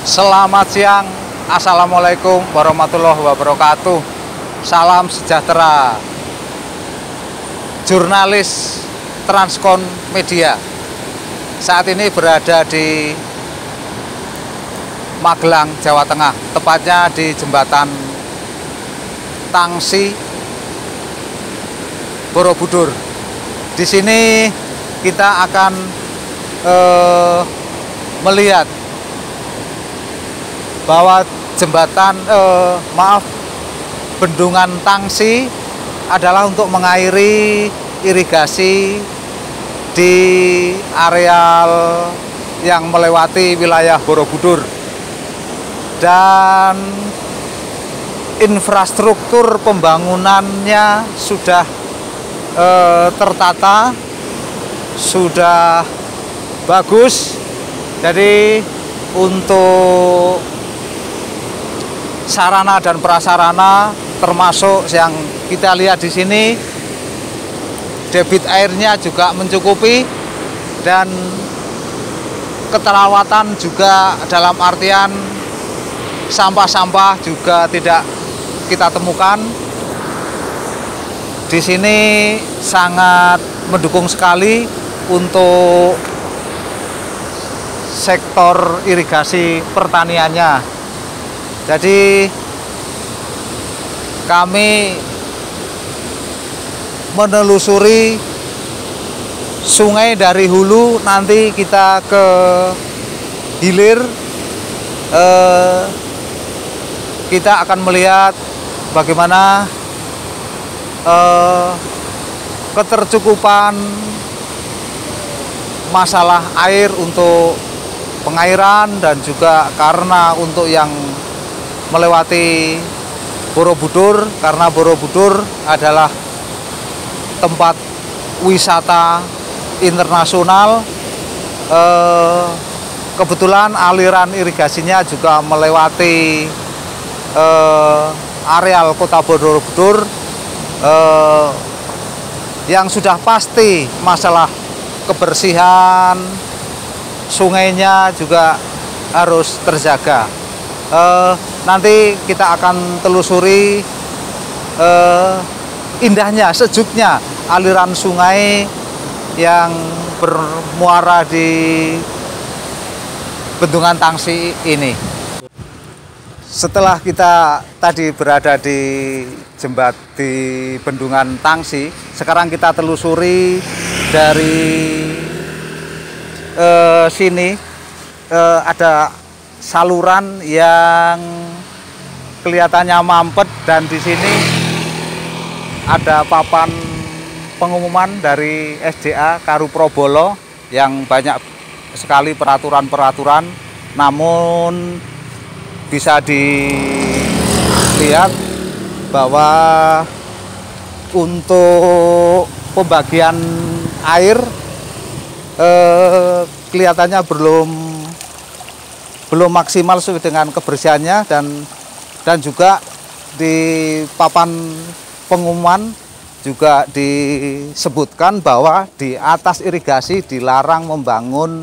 Selamat siang, Assalamualaikum warahmatullahi wabarakatuh. Salam sejahtera, jurnalis Transkon Media. Saat ini berada di Magelang, Jawa Tengah, tepatnya di jembatan Tangsi Borobudur. Di sini kita akan melihat bahwa bendungan Tangsi adalah untuk mengairi irigasi di areal yang melewati wilayah Borobudur, dan infrastruktur pembangunannya sudah tertata, sudah bagus. Jadi untuk sarana dan prasarana, termasuk yang kita lihat di sini, debit airnya juga mencukupi, dan keterawatan juga dalam artian sampah-sampah juga tidak kita temukan. Di sini sangat mendukung sekali untuk sektor irigasi pertaniannya. Jadi kami menelusuri sungai dari hulu, nanti kita ke hilir. Kita akan melihat bagaimana ketercukupan masalah air untuk pengairan, dan juga karena untuk yang melewati Borobudur, karena Borobudur adalah tempat wisata internasional. Kebetulan aliran irigasinya juga melewati areal kota Borobudur, yang sudah pasti masalah kebersihan sungainya juga harus terjaga. Nanti kita akan telusuri indahnya, sejuknya aliran sungai yang bermuara di bendungan Tangsi ini. Setelah kita tadi berada di bendungan Tangsi, sekarang kita telusuri dari sini. Ada saluran yang kelihatannya mampet, dan di sini ada papan pengumuman dari SDA Karuprobolo yang banyak sekali peraturan-peraturan, namun bisa dilihat bahwa untuk pembagian air kelihatannya belum maksimal sesuai dengan kebersihannya, dan juga di papan pengumuman juga disebutkan bahwa di atas irigasi dilarang membangun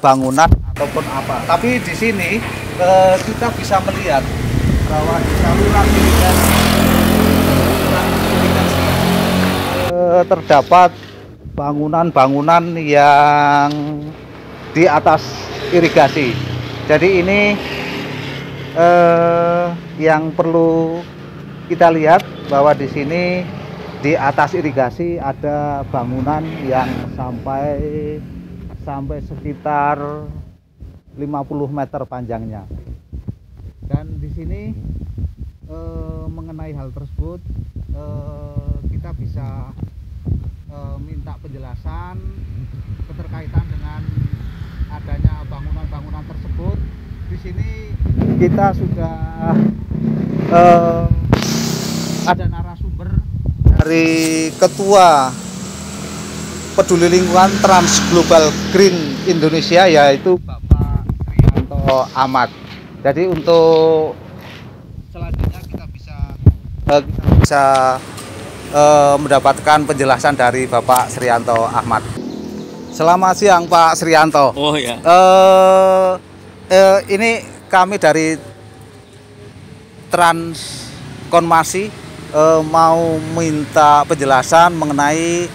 bangunan ataupun apa. Tapi di sini kita bisa melihat bahwa di saluran irigasi terdapat bangunan-bangunan yang di atas irigasi. Jadi ini yang perlu kita lihat, bahwa di sini di atas irigasi ada bangunan yang sampai sekitar 50 meter panjangnya. Dan di sini mengenai hal tersebut kita bisa minta penjelasan keterkaitan dengan adanya bangunan-bangunan tersebut. Di sini kita sudah ada narasumber dari Ketua Peduli Lingkungan Trans Global Green Indonesia, yaitu Bapak Srianto Ahmad. Jadi untuk selanjutnya kita bisa mendapatkan penjelasan dari Bapak Srianto Ahmad. Selamat siang Pak Srianto. Oh ya. Ini kami dari Transkonmasi mau minta penjelasan mengenai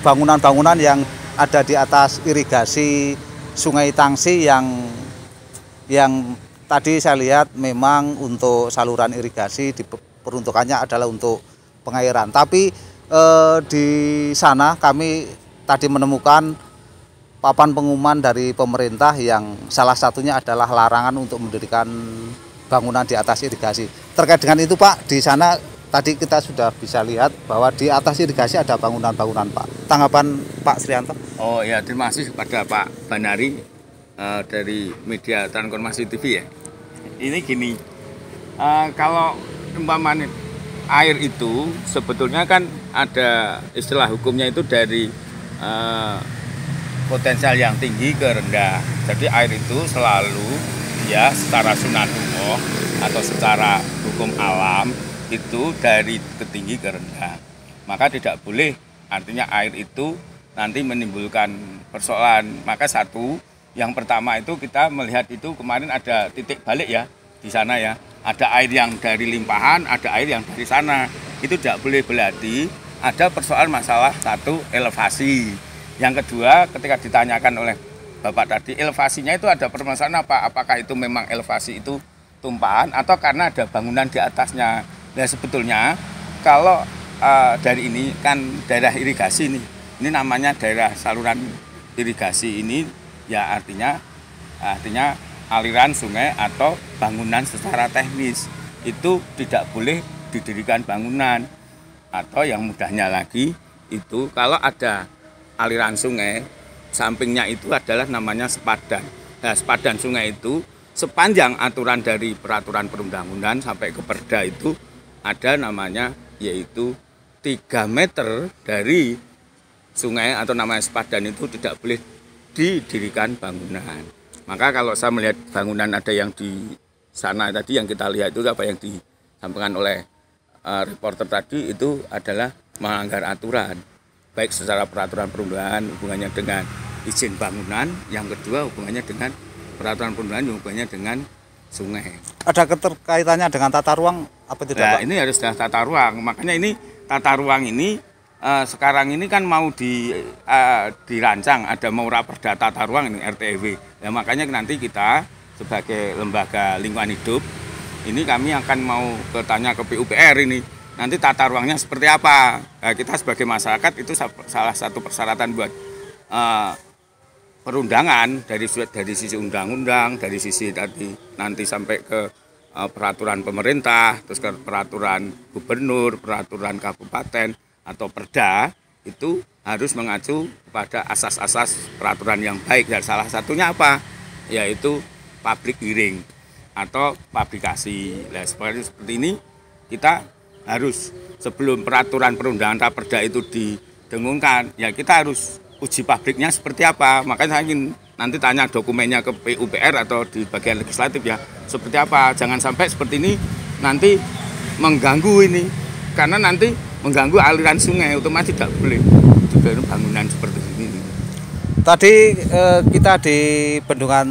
bangunan-bangunan yang ada di atas irigasi Sungai Tangsi yang tadi saya lihat memang untuk saluran irigasi peruntukannya adalah untuk pengairan. Tapi di sana kami tadi menemukan papan pengumuman dari pemerintah yang salah satunya adalah larangan untuk mendirikan bangunan di atas irigasi. Terkait dengan itu Pak, di sana tadi kita sudah bisa lihat bahwa di atas irigasi ada bangunan-bangunan Pak. Tanggapan Pak Srianto? Oh ya, terima kasih kepada Pak Banari dari media Transkonmasi TV ya. Ini gini, kalau umpamanya air itu sebetulnya kan ada istilah hukumnya itu dari potensial yang tinggi ke rendah. Jadi air itu selalu ya secara sunatullah atau secara hukum alam itu dari tinggi ke rendah. Maka tidak boleh artinya air itu nanti menimbulkan persoalan. Maka yang pertama itu kita melihat itu kemarin ada titik balik ya di sana ya. Ada air yang dari limpahan, ada air yang dari sana. Itu tidak boleh, berarti ada persoalan masalah satu elevasi. Yang kedua, ketika ditanyakan oleh Bapak tadi, elevasinya itu ada permasalahan apa? Apakah itu memang elevasi itu tumpahan atau karena ada bangunan di atasnya? Nah sebetulnya kalau dari ini kan daerah irigasi ini namanya daerah saluran irigasi ini ya artinya aliran sungai atau bangunan secara teknis itu tidak boleh didirikan bangunan. Atau yang mudahnya lagi itu kalau ada aliran sungai sampingnya itu adalah namanya sepadan. Nah, sepadan sungai itu sepanjang aturan dari peraturan perundang-undangan sampai ke Perda itu ada namanya yaitu 3 meter dari sungai atau namanya sepadan itu tidak boleh didirikan bangunan. Maka kalau saya melihat bangunan ada yang di sana tadi yang kita lihat itu apa yang disampaikan oleh reporter tadi itu adalah melanggar aturan. Baik secara peraturan perundangan hubungannya dengan izin bangunan, yang kedua hubungannya dengan peraturan perundangan hubungannya dengan sungai. Ada keterkaitannya dengan tata ruang apa tidak Nah, Pak? ini harus tata ruang. Makanya ini tata ruang ini sekarang ini kan mau dirancang, ada mau raperda tata ruang ini RTW. Ya makanya nanti kita sebagai lembaga lingkungan hidup ini kami akan mau bertanya ke PUPR ini nanti tata ruangnya seperti apa. Nah, kita sebagai masyarakat itu salah satu persyaratan buat perundangan dari sisi undang-undang, dari sisi tadi nanti sampai ke peraturan pemerintah, terus ke peraturan gubernur, peraturan kabupaten atau perda itu harus mengacu pada asas-asas peraturan yang baik. Dan salah satunya apa? Yaitu public hearing atau publikasi. Nah, seperti ini kita harus sebelum peraturan perundangan perda itu didengungkan, ya kita harus uji publiknya seperti apa. Makanya saya ingin nanti tanya dokumennya ke PUPR atau di bagian legislatif ya seperti apa. Jangan sampai seperti ini nanti mengganggu ini, karena nanti mengganggu aliran sungai, otomatis tidak boleh dibangun bangunan seperti ini. Tadi kita di bendungan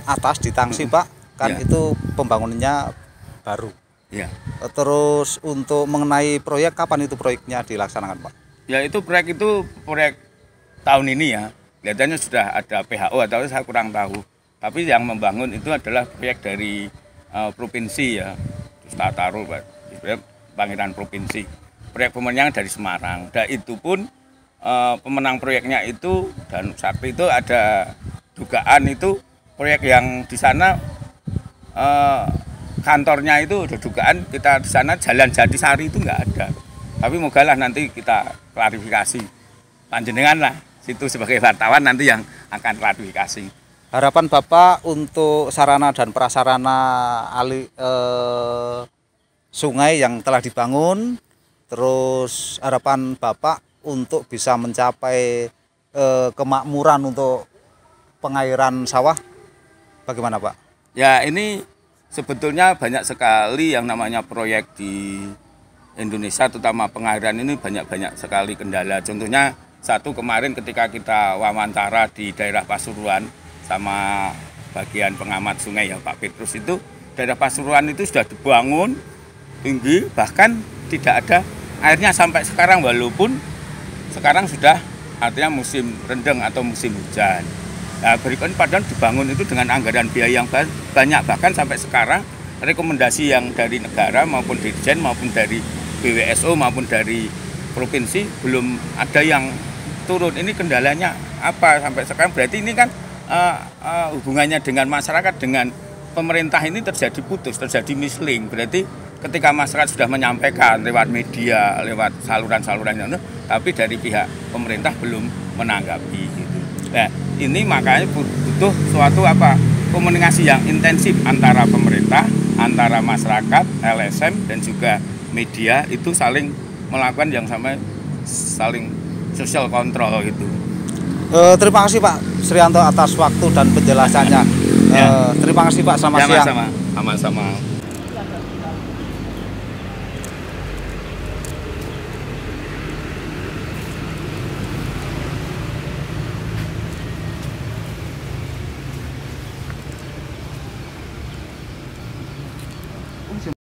atas di Tangsi Pak, kan ya. itu pembangunannya baru. Ya. Terus untuk mengenai proyek, kapan itu proyeknya dilaksanakan Pak? Ya itu proyek tahun ini ya. Kelihatannya sudah ada PHO atau saya kurang tahu. Tapi yang membangun itu adalah proyek dari provinsi ya, Tata Ruang Pangeran Provinsi. Proyek pemenang dari Semarang. Dan itu pun pemenang proyeknya itu dan saat itu ada dugaan itu proyek yang di sana kantornya itu ada dugaan kita di sana Jalan Jatisari itu nggak ada. Tapi mogalah nanti kita klarifikasi. Panjenengan lah situ sebagai wartawan nanti yang akan klarifikasi. Harapan Bapak untuk sarana dan prasarana sungai yang telah dibangun, terus harapan Bapak untuk bisa mencapai kemakmuran untuk pengairan sawah, bagaimana Pak? Ya ini sebetulnya banyak sekali yang namanya proyek di Indonesia, terutama pengairan ini banyak sekali kendala. Contohnya satu kemarin ketika kita wawancara di daerah Pasuruan sama bagian pengamat sungai ya Pak Petrus, itu daerah Pasuruan itu sudah dibangun tinggi, bahkan tidak ada airnya sampai sekarang, walaupun sekarang sudah artinya musim rendeng atau musim hujan. Nah, berikutnya padahal dibangun itu dengan anggaran biaya yang banyak, bahkan sampai sekarang rekomendasi yang dari negara maupun Dirjen maupun dari BWSO maupun dari provinsi belum ada yang turun. Ini kendalanya apa sampai sekarang? Berarti ini kan hubungannya dengan masyarakat, dengan pemerintah ini terjadi putus, terjadi misling. Berarti ketika masyarakat sudah menyampaikan lewat media, lewat saluran-saluran, tapi dari pihak pemerintah belum menanggapi. Gitu. Nah, ini makanya butuh suatu komunikasi yang intensif antara pemerintah, antara masyarakat, LSM dan juga media, itu saling melakukan yang sama, saling social control gitu. Terima kasih Pak Srianto atas waktu dan penjelasannya. Ya. Terima kasih Pak, selamat siang. Sama-sama.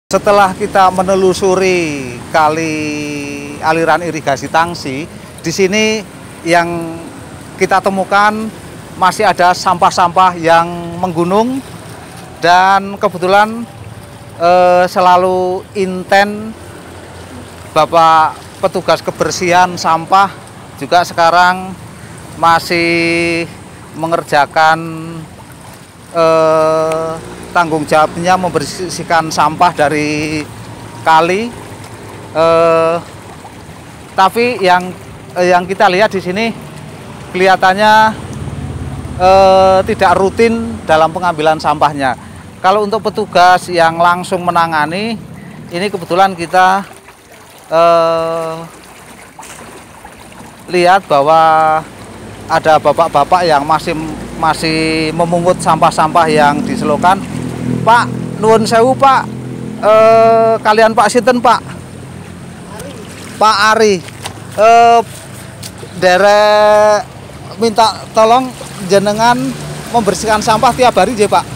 Setelah kita menelusuri kali aliran irigasi Tangsi, di sini yang kita temukan masih ada sampah-sampah yang menggunung, dan kebetulan selalu inten Bapak petugas kebersihan sampah juga sekarang masih mengerjakan tanggung jawabnya membersihkan sampah dari kali. Tapi yang kita lihat di sini kelihatannya tidak rutin dalam pengambilan sampahnya. Kalau untuk petugas yang langsung menangani, ini kebetulan kita lihat bahwa ada bapak-bapak yang masih memungut sampah-sampah yang diselokan. Pak, nuwun sewu Pak, kalian Pak sinten Pak? Pak Ari. Derek minta tolong jenengan membersihkan sampah tiap hari je Pak?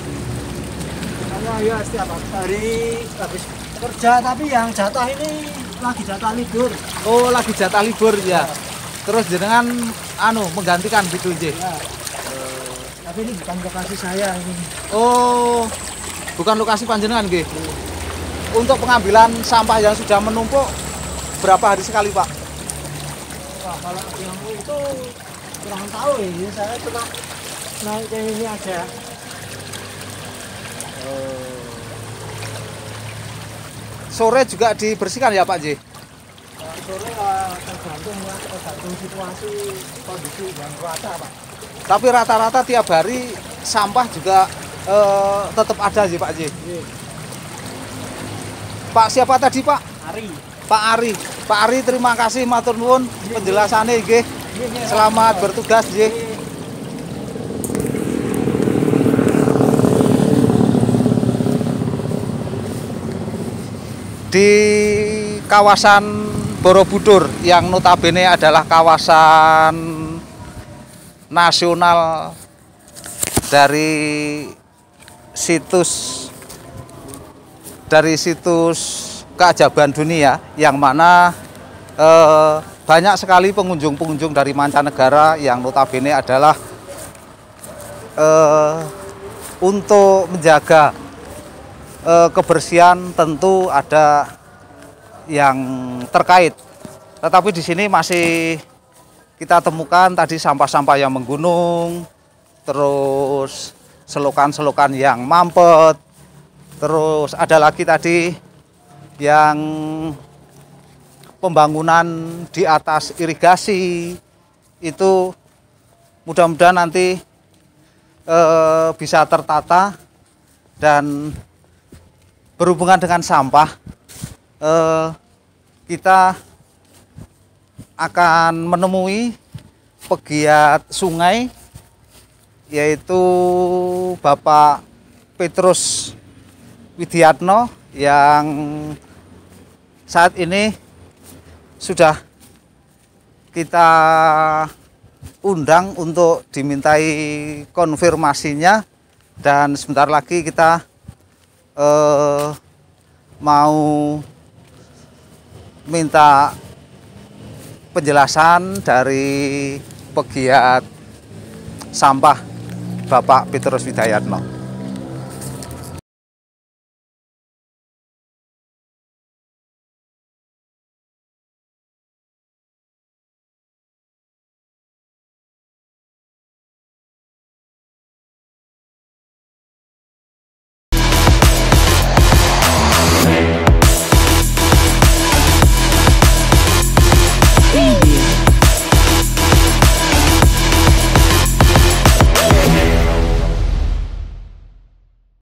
Ya setiap hari habis kerja, tapi yang jatah ini lagi jatah libur. Oh, lagi jatah libur ya. Terus jenengan menggantikan gitu je. Ya. Tapi ini bukan lokasi saya ini. Oh, bukan lokasi panjenengan nggih. Untuk pengambilan sampah yang sudah menumpuk berapa hari sekali, Pak? Wah, kalau yang itu kurang tahu ya. Saya cuma naik ke ini aja. Sore juga dibersihkan ya, Pak J? Sore tergantung situasi kondisi yang cuaca, Pak. Tapi rata-rata tiap hari sampah juga tetap ada sih Pak J. Pak siapa tadi Pak? Ari. Pak Ari. Pak Ari, terima kasih matur nuwun penjelasannya nggih. Selamat bertugas nggih. Di kawasan Borobudur yang notabene adalah kawasan nasional dari situs keajaiban dunia, yang mana banyak sekali pengunjung-pengunjung dari mancanegara yang notabene adalah untuk menjaga kebersihan. Tentu ada yang terkait, tetapi di sini masih kita temukan tadi sampah-sampah yang menggunung, terus selokan-selokan yang mampet, terus ada lagi tadi yang pembangunan di atas irigasi. Itu mudah-mudahan nanti bisa tertata. Dan berhubungan dengan sampah, kita akan menemui pegiat sungai, yaitu Bapak Petrus Widiatno, yang saat ini sudah kita undang untuk dimintai konfirmasinya Dan sebentar lagi kita mau minta penjelasan dari pegiat sampah Bapak Petrus Widayatno.